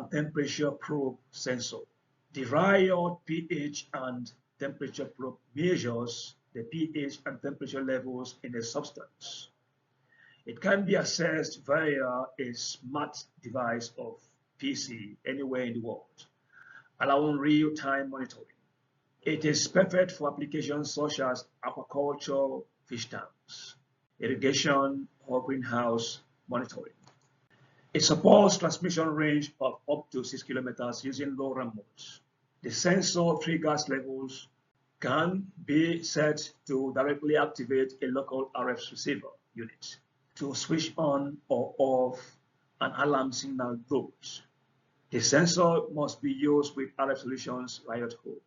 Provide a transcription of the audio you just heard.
and temperature probe sensor. The RIoT pH and temperature probe measures the pH and temperature levels in a substance. It can be accessed via a smart device of PC anywhere in the world, allowing real-time monitoring. It is perfect for applications such as aquaculture, fish tanks, irrigation, or greenhouse monitoring. It supports transmission range of up to 6 kilometers using low RAM modes. The sensor triggers levels can be set to directly activate a local RF receiver unit to switch on or off an alarm signal boot. The sensor must be used with RF Solutions RIoT-Hub.